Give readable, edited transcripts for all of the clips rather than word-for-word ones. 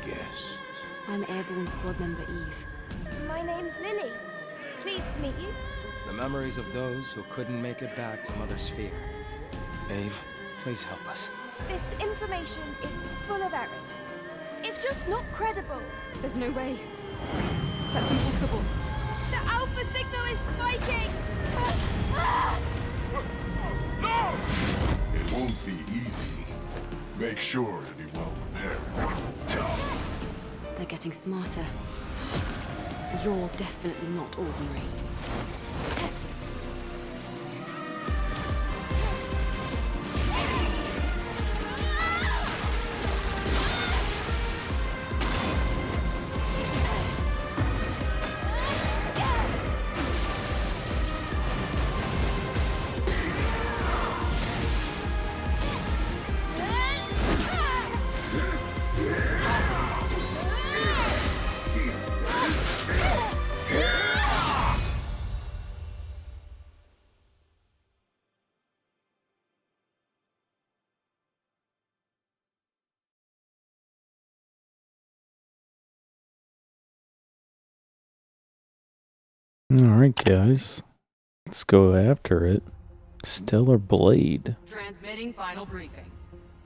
guest. I'm Airborne Squad Member Eve. My name's Lily. Pleased to meet you. The memories of those who couldn't make it back to Mother Sphere. Eve, please help us. This information is full of errors. It's just not credible. There's no way. That's impossible. The Alpha signal is spiking! No! It won't be easy. Make sure to be well prepared. They're getting smarter. You're definitely not ordinary. Alright guys, let's go after it. Stellar Blade. Transmitting final briefing.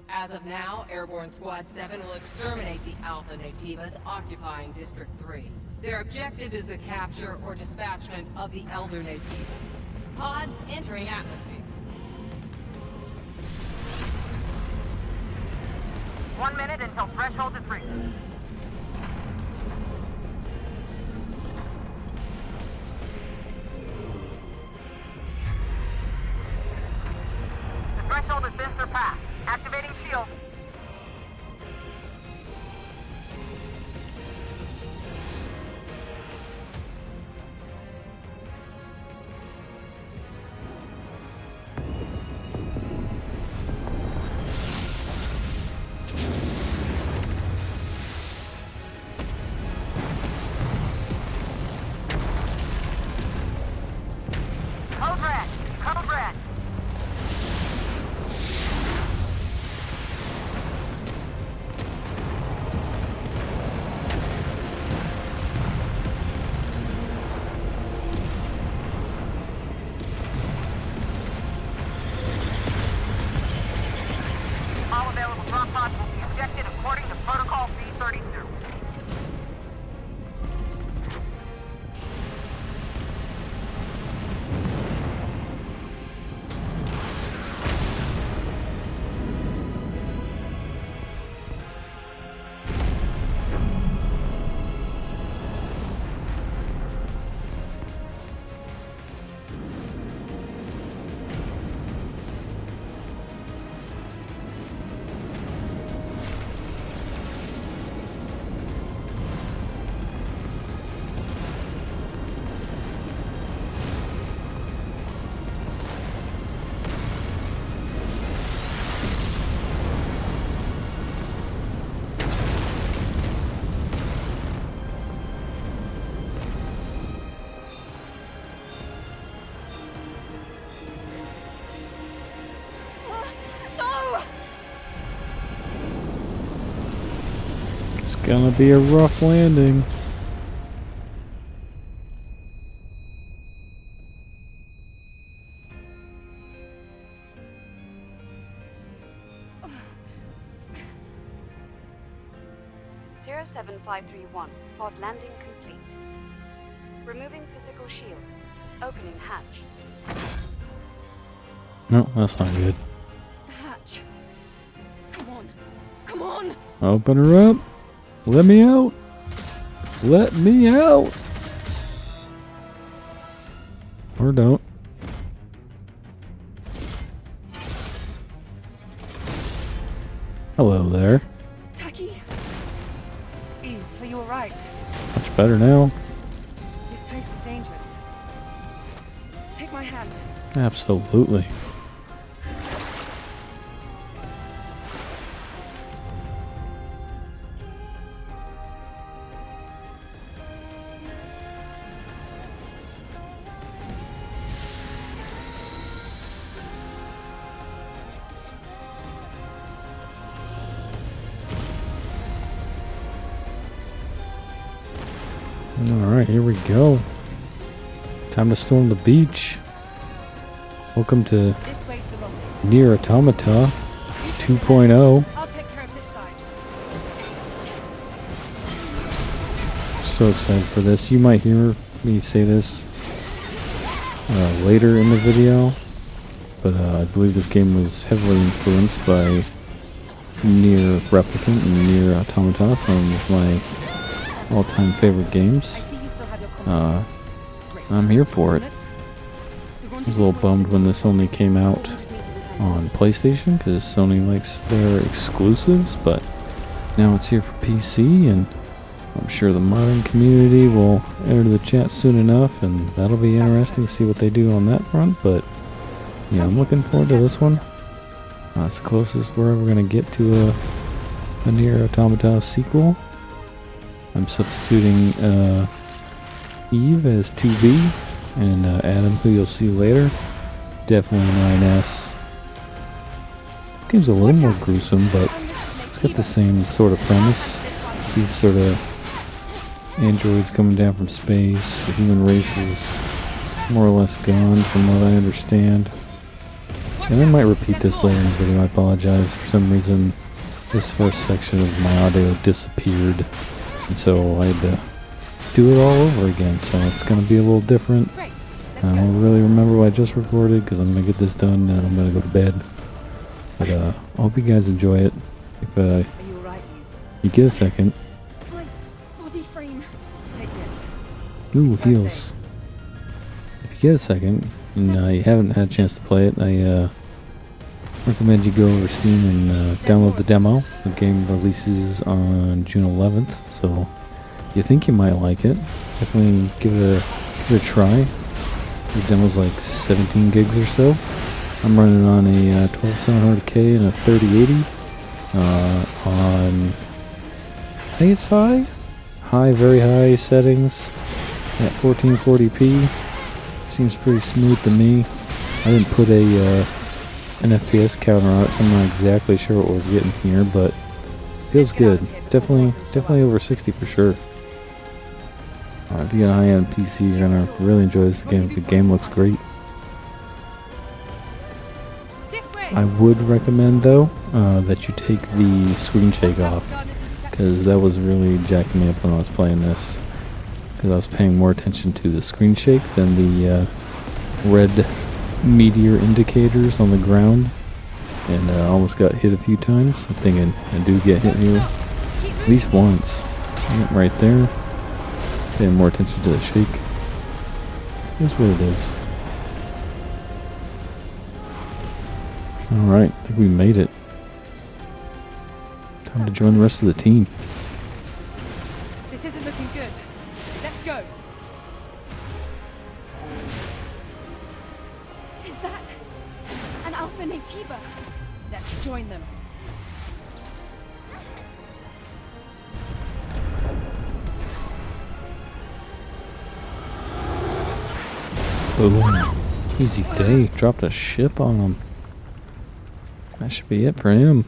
As of now, Airborne Squad 7 will exterminate the Alpha Nativas occupying District 3. Their objective is the capture or dispatchment of the Elder Nativa. Pods entering atmosphere. 1 minute until threshold is reached. The threshold has been surpassed. Activating shield. Code red. Code red. All available drop pods will be ejected according to Protocol C-32. No! It's gonna be a rough landing. Zero 7531. Pod landing complete. Removing physical shield. Opening hatch. No, that's not good. The hatch. Come on. Come on! Open her up. Let me out. Let me out. Or don't. Hello there. Taki? Eve, are you alright? Much better now. This place is dangerous. Take my hand. Absolutely. Alright, here we go. Time to storm the beach. Welcome to This way to the rocket. Nier Automata 2.0. I'll take care of this side. So excited for this. You might hear me say this later in the video, but I believe this game was heavily influenced by Nier Replicant and Nier Automata, some of my all-time favorite I games. see you still have your common senses. Great. I'm here for it. Units? The I was a little bummed when this only came out on PlayStation because Sony likes their exclusives, but now it's here for PC, and I'm sure the modding community will enter the chat soon enough, and that'll be interesting to see what they do on that front. But yeah, I'm looking forward to this one. It's the closest we're ever going to get to a Nier Automata sequel. I'm substituting Eve as 2B, and Adam, who you'll see later, definitely 9S. This game's a little more gruesome, but it's got the same sort of premise. These sort of androids coming down from space. The human race is more or less gone, from what I understand. And I might repeat this later in the video. I apologize. For some reason, this first section of my audio disappeared, and so I had to do it all over again. So it's going to be a little different. Great. I don't really remember what I just recorded because I'm going to get this done and I'm going to go to bed. But I hope you guys enjoy it. If Are you alright, Eve? you get a second. My body frame. Take this. Ooh, It's first heals. If you get a second and you haven't had a chance to play it, I recommend you go over to Steam and download the demo. The game releases on June 11th, so if you think you might like it, definitely give it a try. The demo's like 17 gigs or so. I'm running on a 12700K and a 3080 on, I think it's high, very high settings at 1440p. Seems pretty smooth to me. I didn't put an FPS counter on it, so I'm not exactly sure what we're getting here, but it feels good. Definitely over 60 for sure. If you got a high-end PC, you're gonna really enjoy this game. The game looks great. This way. I would recommend though that you take the screen shake off, because that was really jacking me up when I was playing this. Because I was paying more attention to the screen shake than the red meteor indicators on the ground, and almost got hit a few times. I'm thinking I do get hit here at least once. Right there. Paying more attention to the shake. That's what it is. Alright, I think we made it. Time to join the rest of the team. This isn't looking good. Let's go. Is that an Alpha Nativa? Let's join them. Boom. Easy day. Dropped a ship on him. That should be it for him.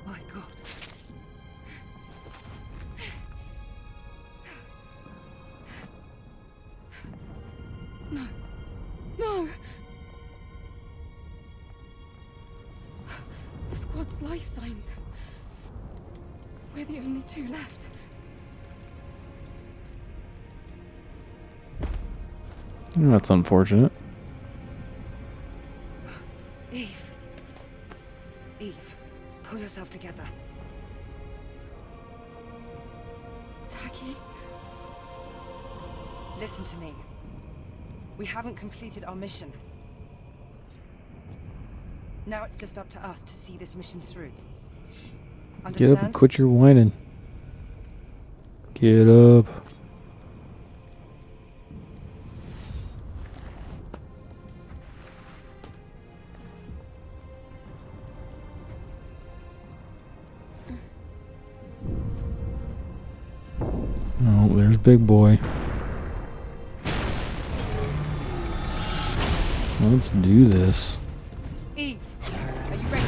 My God. No. The squad's life signs. We're the only two left. That's unfortunate. Eve. Eve, pull yourself together. Taki? Listen to me. We haven't completed our mission. Now it's just up to us to see this mission through. Understand? Get up and quit your whining. Get up. Oh, there's Big Boy. Let's do this. Eve, are you ready?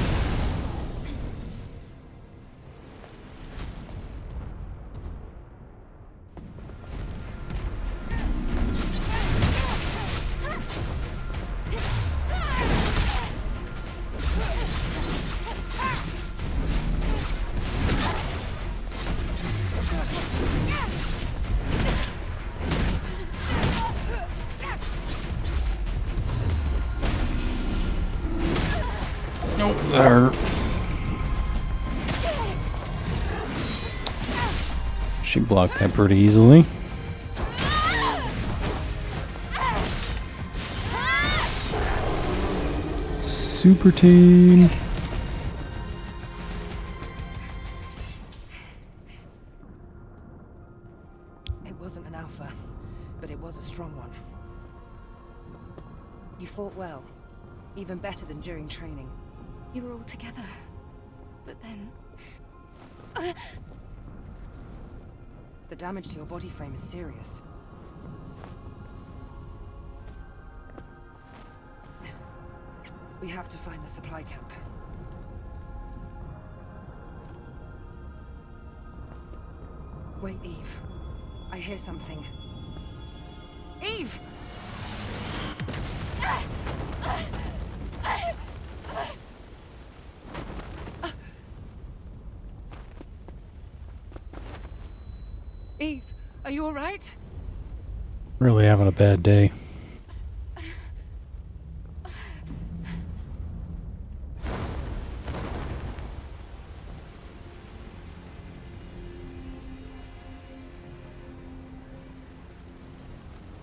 Nope, that hurt. She blocked that pretty easily. Super team. It wasn't an alpha, but it was a strong one. You fought well. Even better than during training. We were all together. But then... The damage to your body frame is serious. We have to find the supply camp. Wait, Eve. I hear something. Eve! Eve, are you alright? Really having a bad day.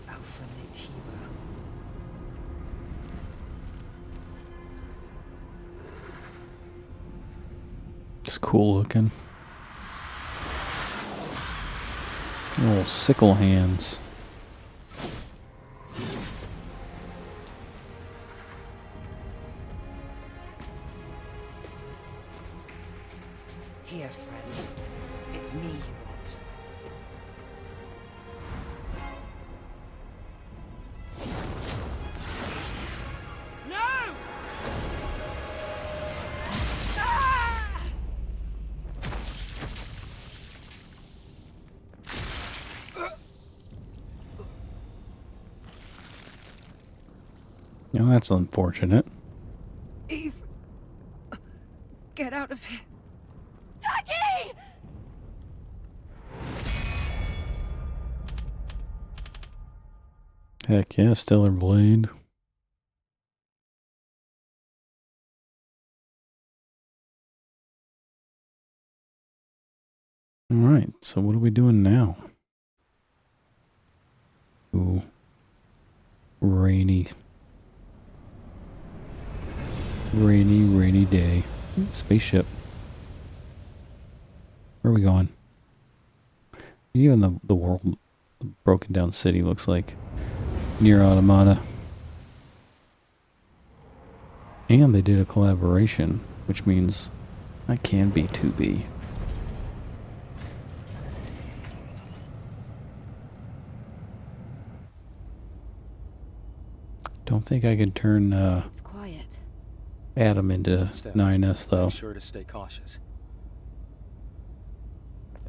Alpha Nativa. It's cool looking. Little sickle hands. Here, friend. It's me you want. No! Now that's unfortunate. Eve! Get out of here. Ducky! Heck yeah, stellar blade. Alright, so what are we doing now? Ooh. Rainy, rainy day. Spaceship. Where are we going? Even the world, the broken down city looks like Nier Automata. And they did a collaboration, which means I can be 2B. Don't think I could turn It's quiet. Adam into Step. 9S though. Make sure to stay cautious.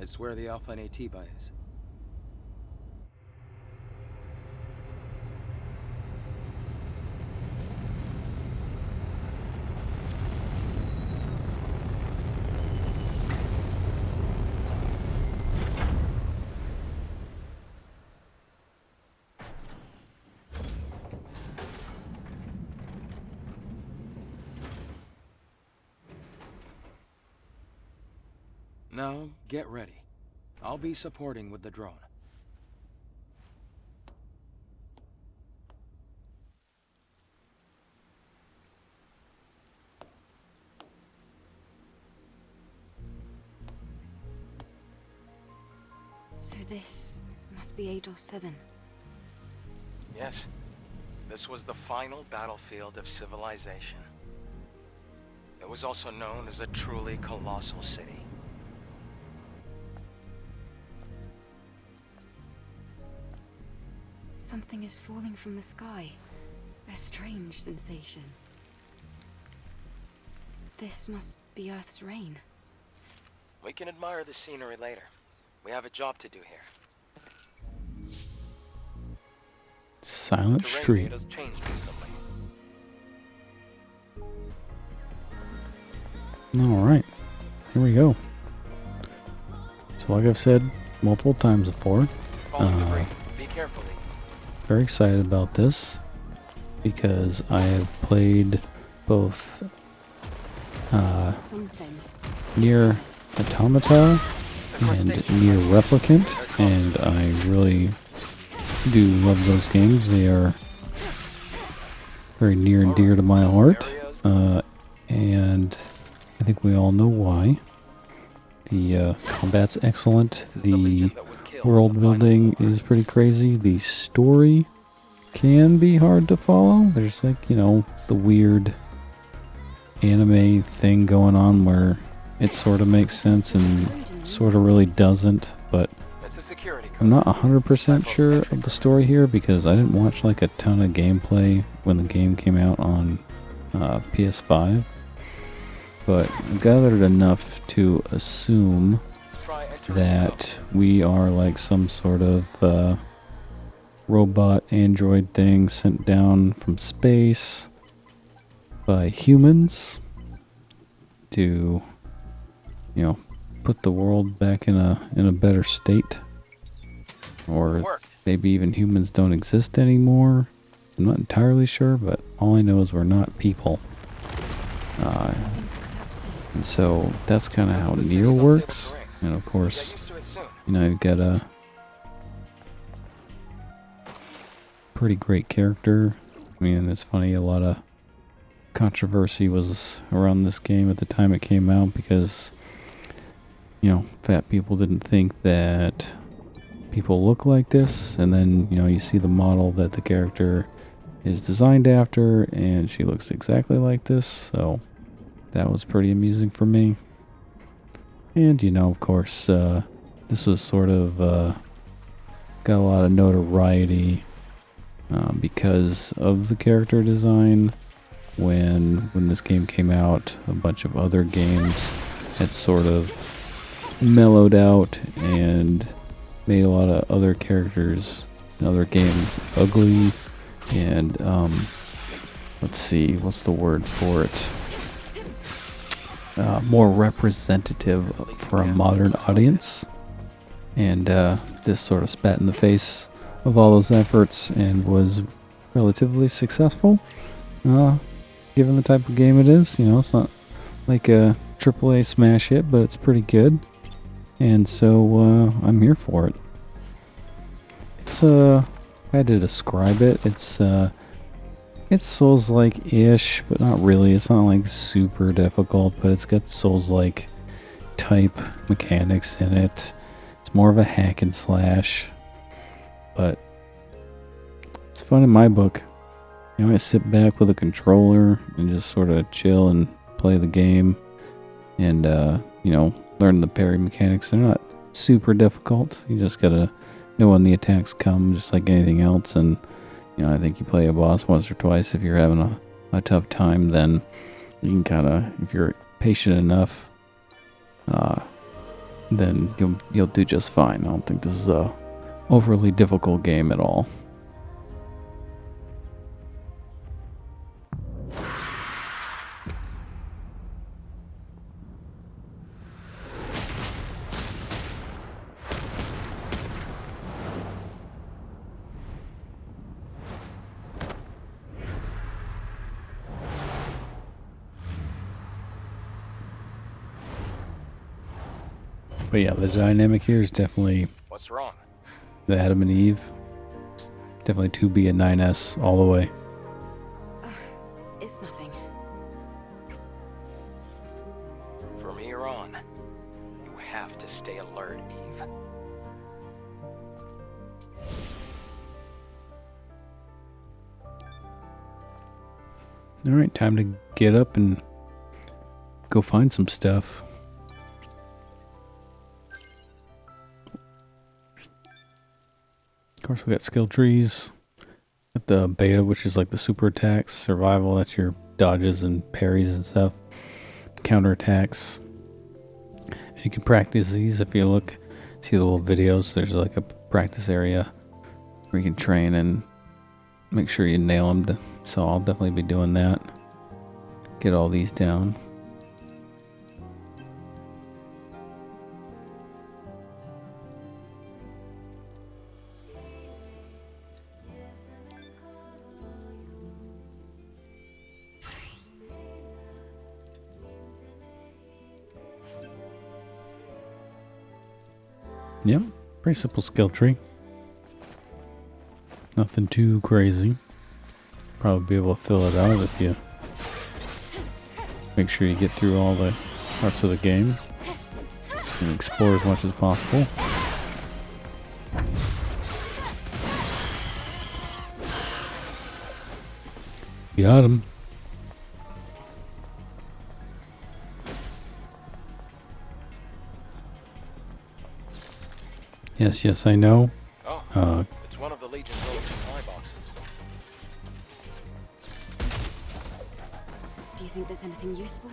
It's where the Alpha Nativa is. Now, get ready. I'll be supporting with the drone. So this must be ADOS 7. Yes. This was the final battlefield of civilization. It was also known as a truly colossal city. Something is falling from the sky. A strange sensation. This must be Earth's rain. We can admire the scenery later. We have a job to do here. Silent Terrain Street. data's changed recently. Alright, here we go. So like I've said multiple times before, Falling debris. Be careful. very excited about this because I have played both Something. Nier Automata and Nier Replicant, and I really do love those games. They are very near and dear to my heart, and I think we all know why. The combat's excellent, the world building is pretty crazy, the story can be hard to follow. There's like, you know, the weird anime thing going on where it sort of makes sense and sort of really doesn't, but I'm not 100% sure of the story here because I didn't watch like a ton of gameplay when the game came out on PS5, but I gathered enough to assume that we are like some sort of robot android thing sent down from space by humans to, you know, put the world back in a better state, or maybe even humans don't exist anymore. I'm not entirely sure, but all I know is we're not people. And so that's kind of how Nier works. And of course, you know, you've got a pretty great character. I mean, it's funny, a lot of controversy was around this game at the time it came out because, you know, fat people didn't think that people look like this, and then, you know, you see the model that the character is designed after and she looks exactly like this, so that was pretty amusing for me. And, you know, of course, this was sort of got a lot of notoriety because of the character design. When this game came out, a bunch of other games had sort of mellowed out and made a lot of other characters in other games ugly and let's see, what's the word for it? More representative for a modern audience. And this sort of spat in the face of all those efforts and was relatively successful. Given the type of game it is, you know, it's not like a AAA smash hit, but it's pretty good. And so I'm here for it. It's if I had to describe it, it's Souls-like-ish, but not really. It's not like super difficult, but it's got Souls-like type mechanics in it. It's more of a hack and slash, but it's fun in my book. You know, I sit back with a controller and just sort of chill and play the game and, you know, learn the parry mechanics. They're not super difficult. You just gotta know when the attacks come, just like anything else. And, you know, I think you play a boss once or twice. If you're having a tough time, then you can kind of, if you're patient enough, then you'll do just fine. I don't think this is a overly difficult game at all. But yeah, the dynamic here is definitely What's wrong? the Adam and Eve. It's definitely 2B and 9S all the way. It's nothing. From here on, you have to stay alert, Eve. Alright, time to get up and go find some stuff. Of course, we got skill trees. Got the beta, which is like the super attacks, survival, that's your dodges and parries and stuff, counter attacks. And you can practice these if you look, see the little videos. There's like a practice area where you can train and make sure you nail them. So I'll definitely be doing that. Get all these down. Yep, pretty simple skill tree. Nothing too crazy. Probably be able to fill it out if you make sure you get through all the parts of the game and explore as much as possible. Got him. Yes, I know. It's one of the Legion's old supply boxes. Do you think there's anything useful?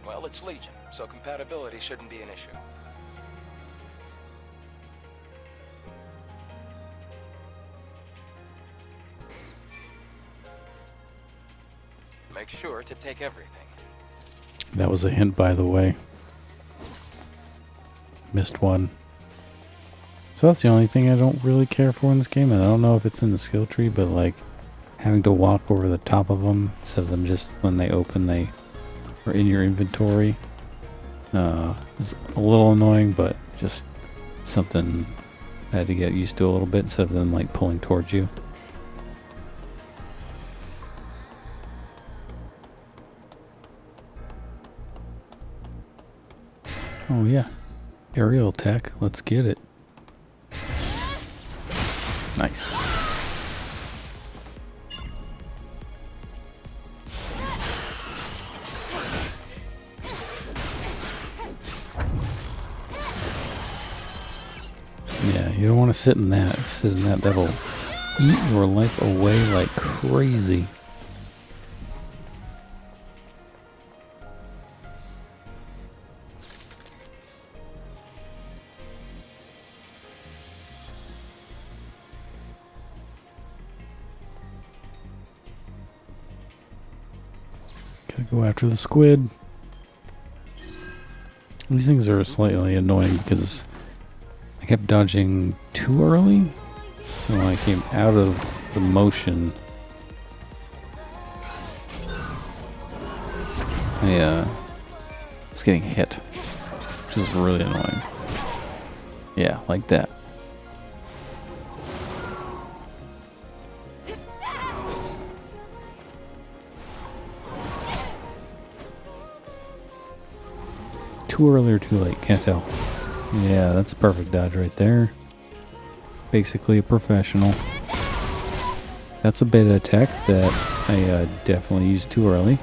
Well, it's Legion, so compatibility shouldn't be an issue. Make sure to take everything. That was a hint, by the way. Missed one. So that's the only thing I don't really care for in this game, and I don't know if it's in the skill tree, but like having to walk over the top of them instead of them just when they open, they are in your inventory. Is a little annoying, but just something I had to get used to a little bit instead of them like pulling towards you. Oh yeah, aerial attack, let's get it. Nice. Yeah, you don't want to sit in that. If you sit in that, that'll eat your life away like crazy. Gotta go after the squid. These things are slightly annoying because I kept dodging too early, so when I came out of the motion, I was getting hit, which is really annoying. Yeah, like that. Too early or too late, can't tell. Yeah, that's a perfect dodge right there. Basically a professional. That's a beta attack that I definitely used too early.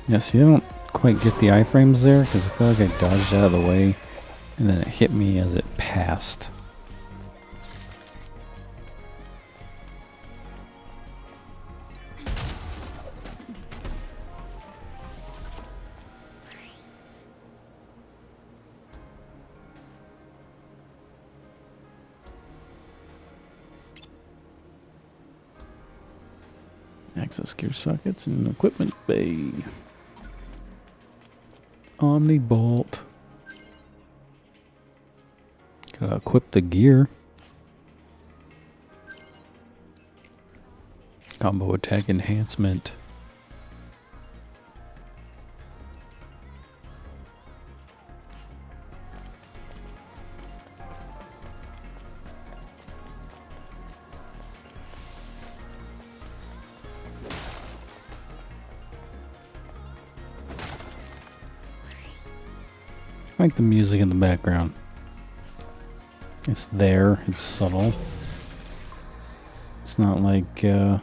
Yeah, see, I don't quite get the iframes there because I feel like I dodged out of the way and then it hit me as it passed. Access gear sockets and equipment bay. Omni bolt. Gotta equip the gear. Combo attack enhancement. I like the music in the background. It's there. It's subtle. It's not like, you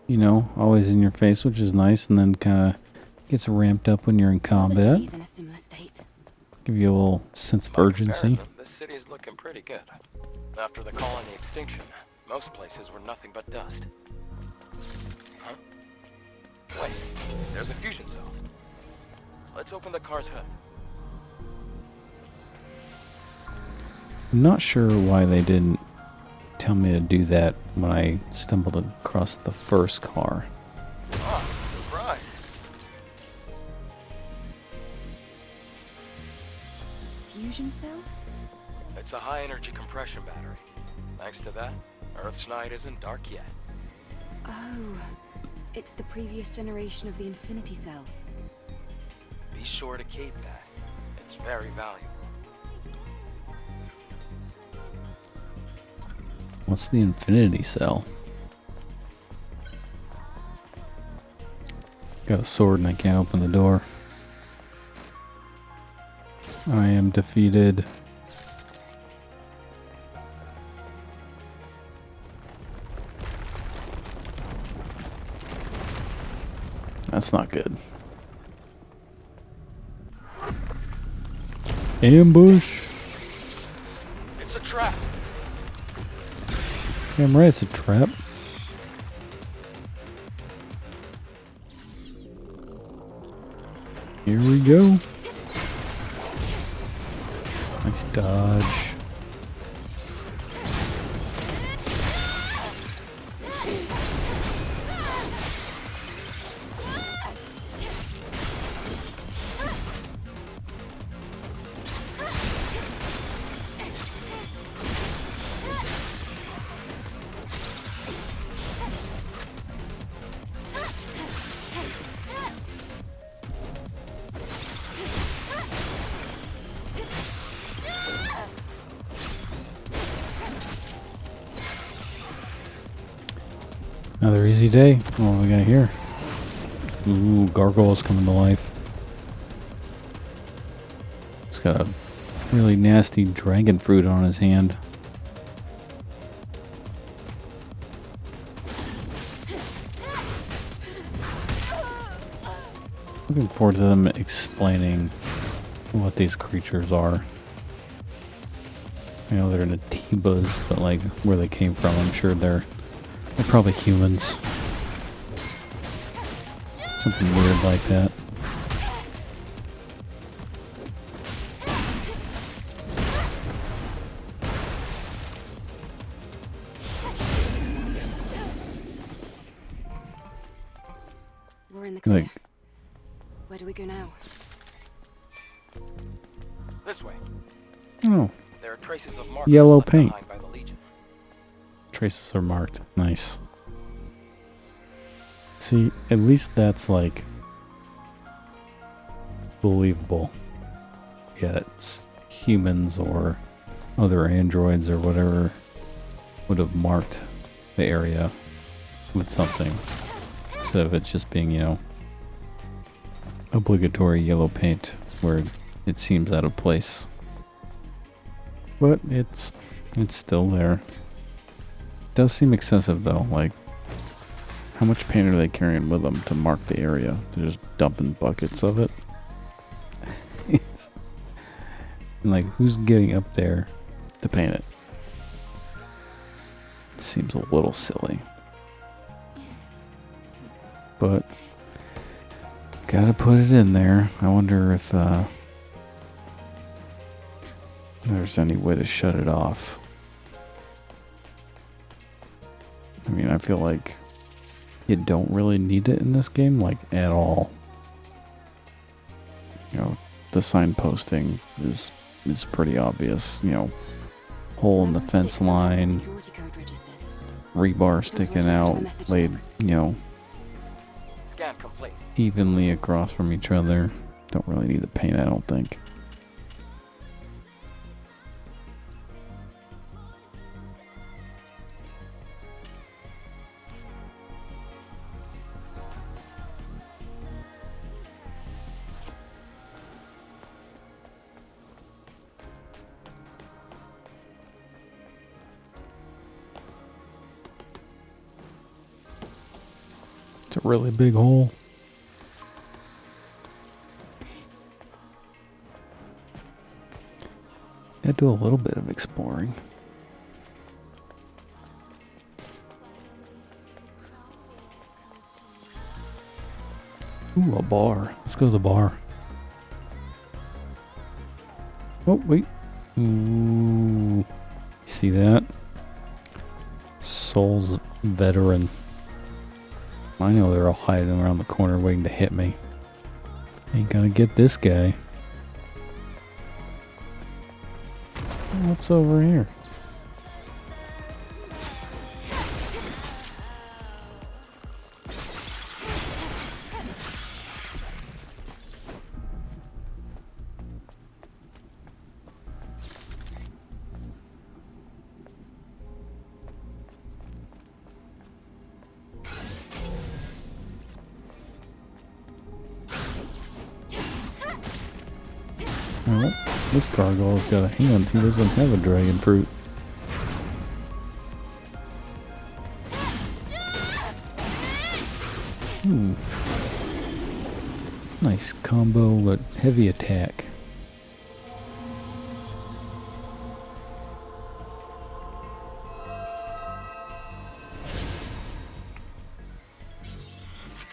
know, always in your face, which is nice, and then kind of gets ramped up when you're in The combat. city's in a similar state. Give you a little sense of By urgency. comparison, this city is looking pretty good. After the colony extinction, most places were nothing but dust. Huh? Wait, there's a fusion cell. Let's open the car's hood. I'm not sure why they didn't tell me to do that when I stumbled across the first car. Ah, surprise. Fusion cell? It's a high-energy compression battery. Thanks to that, Earth's night isn't dark yet. Oh, it's the previous generation of the Infinity Cell. Be sure to keep that. It's very valuable. What's the Infinity Cell? Got a sword and I can't open the door. I am defeated. That's not good. Ambush. It's a trap. Damn right, it's a trap. Here we go. Nice dodge. Another easy day. What we got here? Ooh, gargoyles coming to life. He's got a really nasty dragon fruit on his hand. Looking forward to them explaining what these creatures are. I know they're Natibas, but like where they came from, I'm sure they're probably humans. Something weird like that. We're in the clear. Like, Where do we go now? This way. oh, There are traces of markers Yellow left paint. behind by the Legion. traces are marked. Nice. See, at least that's like believable. Yeah, it's humans or other androids or whatever would have marked the area with something instead of it just being, you know, obligatory yellow paint where it seems out of place. But it's still there. It does seem excessive though, like how much paint are they carrying with them to mark the area? They're just dumping buckets of it. And like, who's getting up there to paint it? Seems a little silly. But gotta put it in there. I wonder if there's any way to shut it off. I mean, I feel like you don't really need it in this game, like, at all. You know, the signposting is pretty obvious. You know, hole in the fence line, rebar sticking out, laid, you know, Scan complete. evenly across from each other. Don't really need the paint, I don't think. a really big hole. Gotta do a little bit of exploring. Ooh, a bar. Let's go to the bar. Oh, wait. Ooh. See that? Soul's veteran. I know they're all hiding around the corner waiting to hit me. Ain't gonna get this guy. What's over here? Well, this gargoyle's got a hand. He doesn't have a dragon fruit. Nice combo, but heavy attack.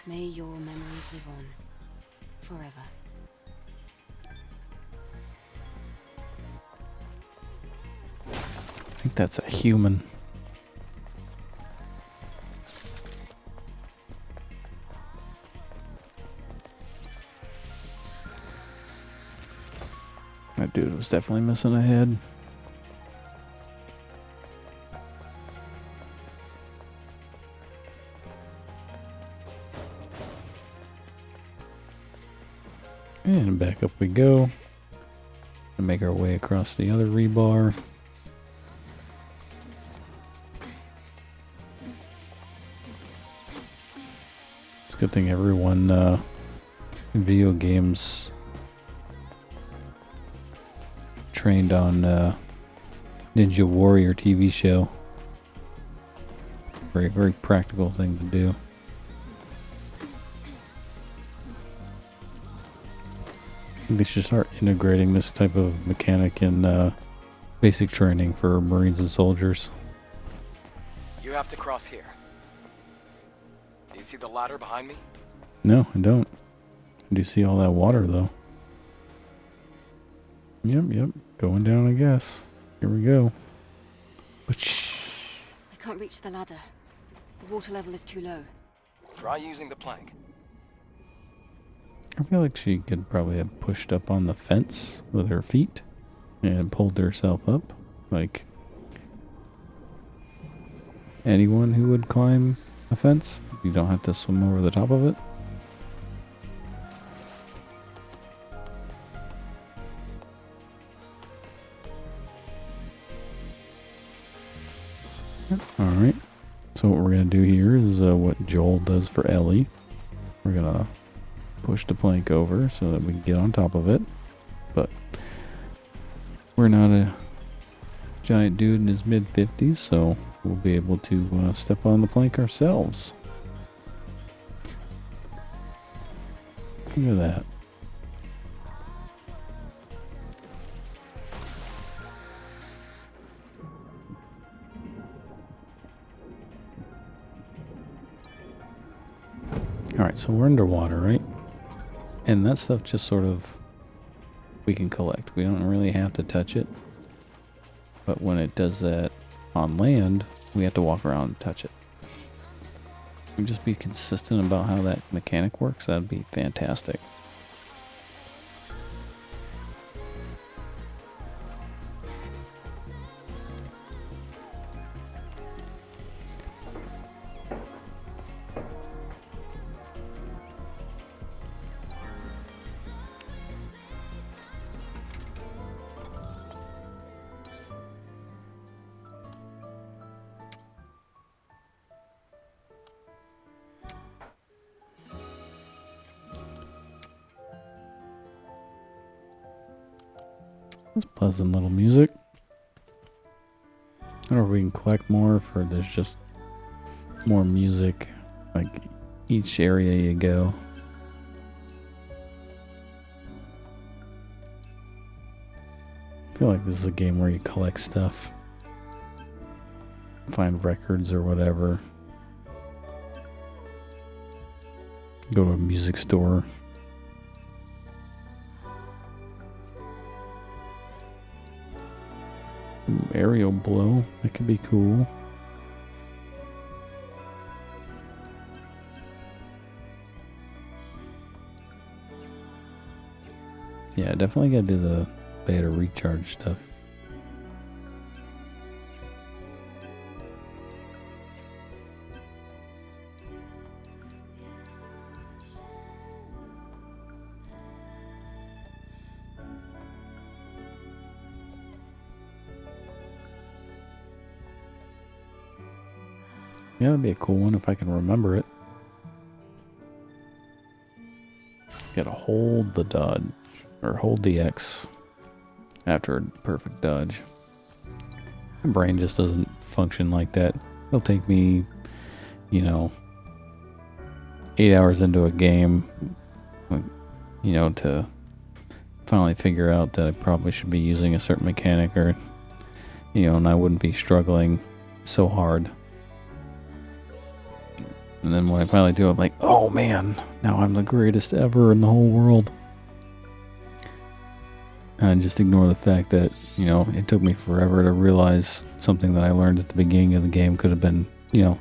May your memories live on. Forever. I think that's a human. That dude was definitely missing a head. And back up we go. And make our way across the other rebar. It's a good thing everyone in video games trained on Ninja Warrior TV show. Very, very practical thing to do. I think they should start integrating this type of mechanic in basic training for Marines and soldiers. You have to cross here. Do you see the ladder behind me? No, I don't. Do you see all that water, though? Yep. Going down, I guess. Here we go. I can't reach the ladder. The water level is too low. Try using the plank. I feel like she could probably have pushed up on the fence with her feet and pulled herself up. Like anyone who would climb a fence, you don't have to swim over the top of it. Alright, so what we're going to do here is what Joel does for Ellie. We're going to push the plank over so that we can get on top of it. But we're not a giant dude in his mid-50s, so we'll be able to step on the plank ourselves. Look at that. Alright, so we're underwater, right? And that stuff just sort of, we can collect. We don't really have to touch it. But when it does that on land, we have to walk around and touch it. Can we just be consistent about how that mechanic works? That'd be fantastic. That's pleasant little music. I don't know if we can collect more, if there's just more music, like each area you go. I feel like this is a game where you collect stuff. Find records or whatever. Go to a music store. Aerial blow. That could be cool. Yeah, definitely gotta do the beta recharge stuff. Yeah, that'd be a cool one if I can remember it. Gotta hold the dodge, or hold the X after a perfect dodge. My brain just doesn't function like that. It'll take me, 8 hours into a game, to finally figure out that I probably should be using a certain mechanic, or, and I wouldn't be struggling so hard. And then when I finally do, I'm like, oh man, now I'm the greatest ever in the whole world. And just ignore the fact that, it took me forever to realize something that I learned at the beginning of the game could have been,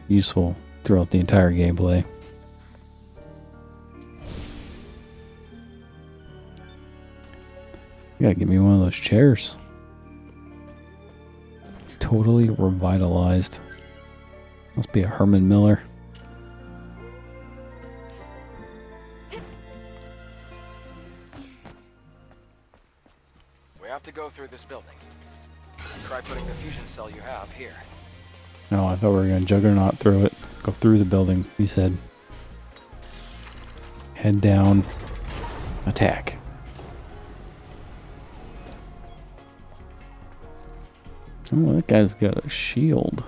useful throughout the entire gameplay. You gotta give me one of those chairs. Totally revitalized. Must be a Herman Miller. We have to go through this building. Try putting the fusion cell you have here. Oh, I thought we were gonna juggernaut through it. Go through the building, he said. Head down. Attack. Oh, that guy's got a shield.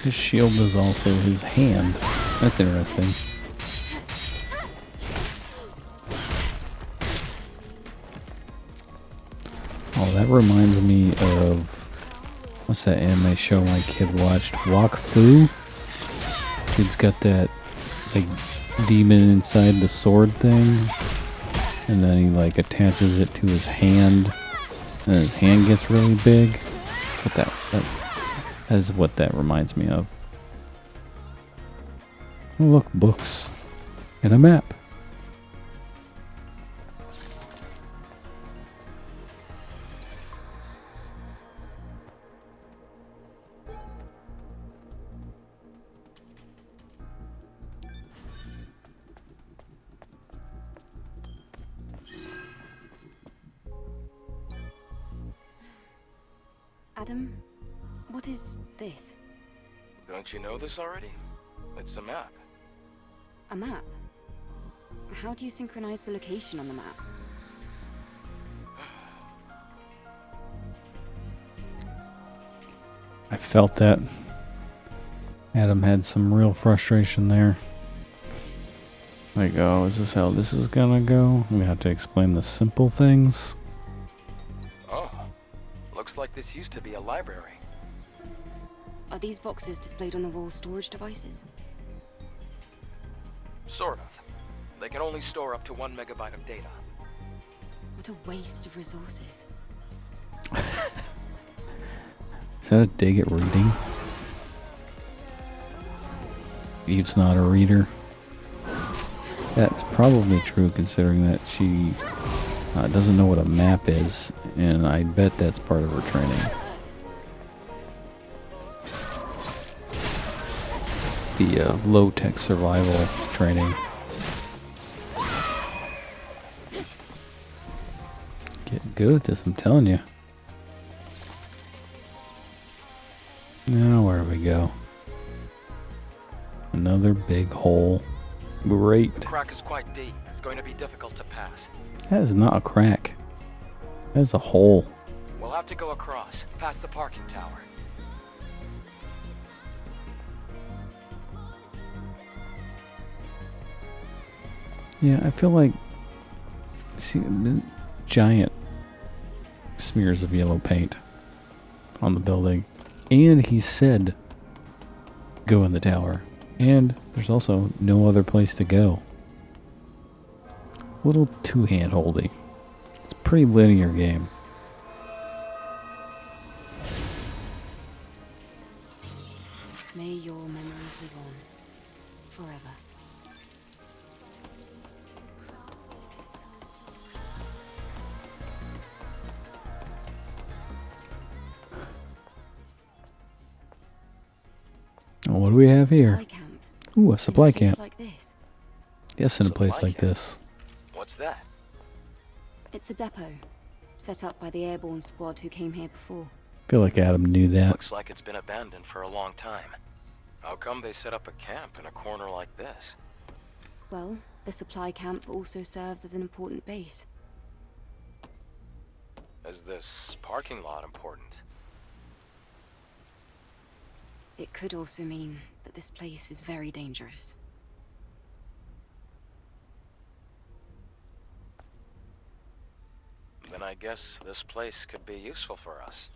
His shield is also his hand. That's interesting. Oh, that reminds me of... What's that anime show my kid watched? Wakfu? Dude's got that, demon inside the sword thing. And then he, attaches it to his hand. And his hand gets really big. That's what that reminds me of. Oh, look, books. And a map. Adam, what is this? Don't you know this already? It's a map. A map? How do you synchronize the location on the map? I felt that. Adam had some real frustration there. Oh, is this how this is gonna go? We have to explain the simple things. Oh, looks like this used to be a library. Are these boxes displayed on the wall storage devices? Sort of. They can only store up to 1 megabyte of data. What a waste of resources. Is that a dig at reading? Eve's not a reader. That's probably true considering that she doesn't know what a map is, and I bet that's part of her training. The low-tech survival training. good at this, I'm telling you. Now where do we go? Another big hole. Great. The crack is quite deep. It's going to be difficult to pass. That is not a crack. That is a hole. We'll have to go across, past the parking tower. Yeah, I feel like see giant smears of yellow paint on the building. And he said go in the tower. And there's also no other place to go. A little too hand-holdy. It's a pretty linear game. May your memories live on forever. What do we have here? Supply camp. Ooh, a supply In a place camp. like this. Yes, in a place Supply like camp. this. What's that? It's a depot, set up by the airborne squad who came here before. I feel like Adam knew that. Looks like it's been abandoned for a long time. How come they set up a camp in a corner like this? Well, the supply camp also serves as an important base. Is this parking lot important? It could also mean that this place is very dangerous. Then I guess this place could be useful for us.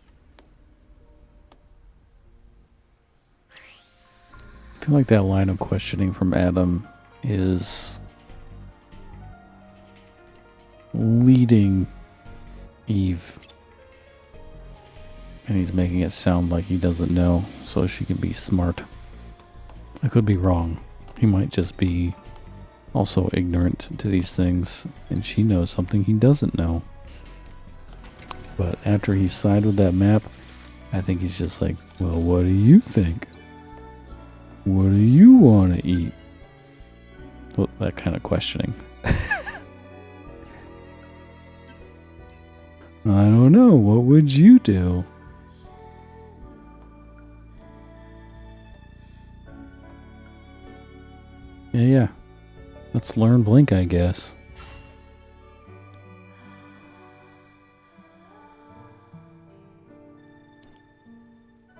I feel like that line of questioning from Adam is leading Eve. And he's making it sound like he doesn't know, so she can be smart. I could be wrong. He might just be also ignorant to these things, and she knows something he doesn't know. But after he signed with that map, I think he's just like, well, what do you think? What do you want to eat? Well, that kind of questioning. I don't know. What would you do? Yeah. Let's learn Blink, I guess.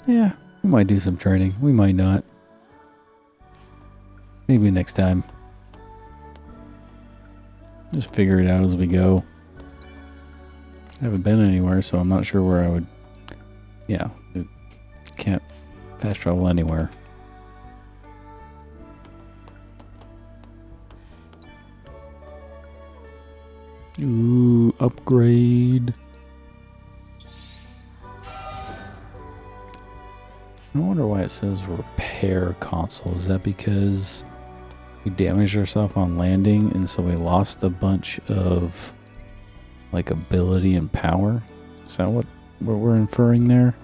Yeah, we might do some training. We might not. Maybe next time. Just figure it out as we go. I haven't been anywhere, so I'm not sure where I would... Yeah, can't fast travel anywhere. Ooh, upgrade. I wonder why it says repair console. Is that because we damaged ourselves on landing and so we lost a bunch of like ability and power? Is that what we're inferring there?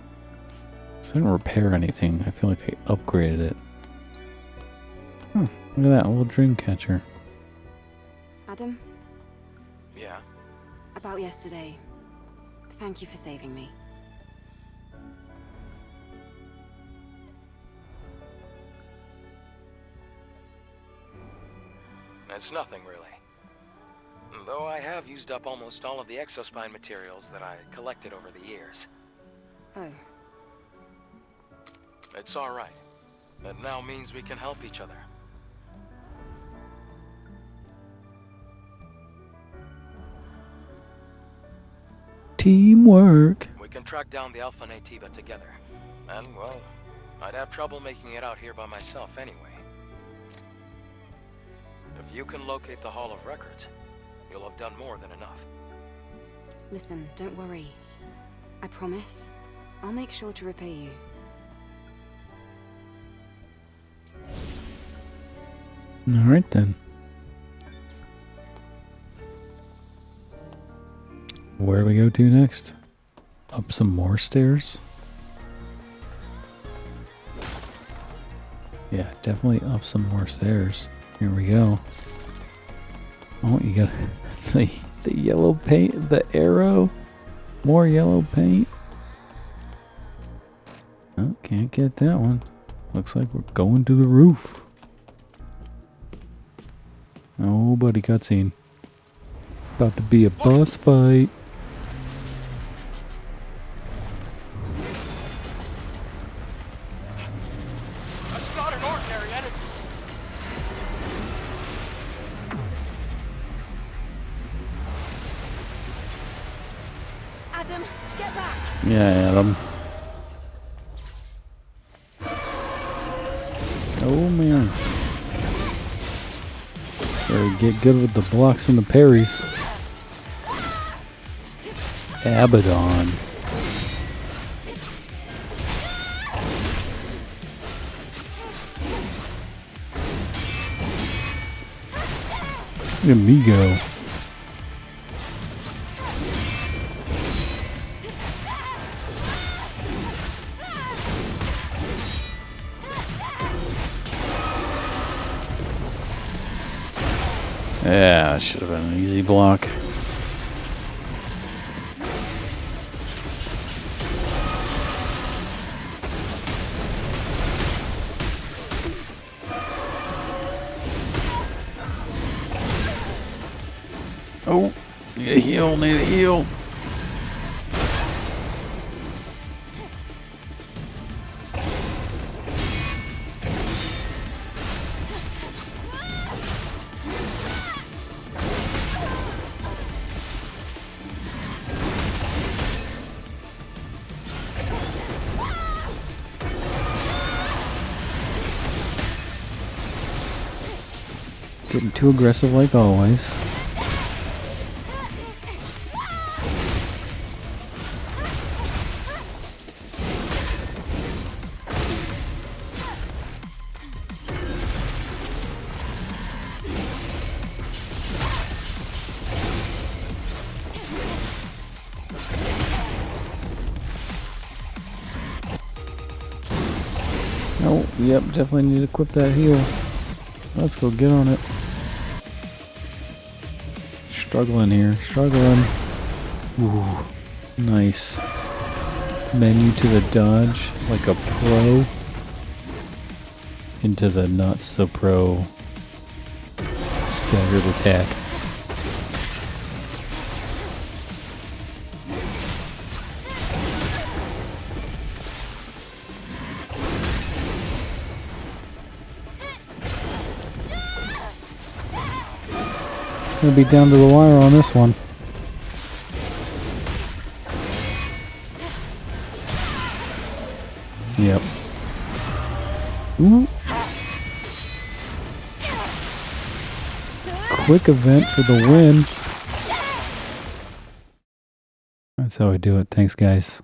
I didn't repair anything. I feel like I upgraded it. Look at that, a little dream catcher. Adam, Yeah? about yesterday. Thank you for saving me. It's nothing, really. Though I have used up almost all of the exospine materials that I collected over the years. Oh, It's alright. It now means we can help each other. Teamwork. We can track down the Alpha Nativa together. And, well, I'd have trouble making it out here by myself anyway. If you can locate the Hall of Records, you'll have done more than enough. listen, don't worry. I promise. I'll make sure to repay you. Alright then. Where do we go to next? Up some more stairs? Yeah, definitely up some more stairs. Here we go. Oh, you got the yellow paint, the arrow. More yellow paint. Oh, can't get that one. Looks like we're going to the roof. Oh, buddy, cutscene. About to be a boss fight. That's not an ordinary enemy. Adam, get back! Yeah, Adam. Oh, man. Better get good with the blocks and the parries. Abaddon. Look at me go. Yeah, should have been an easy block. Oh, need a heal, need a heal. Getting too aggressive like always. Oh, yep, definitely need to equip that heal. Let's go get on it. Struggling here, struggling. Ooh, nice. Menu to the dodge, like a pro. Into the not so pro staggered attack. Gonna be down to the wire on this one. Yep. Ooh. Quick event for the win. That's how I do it. Thanks, guys.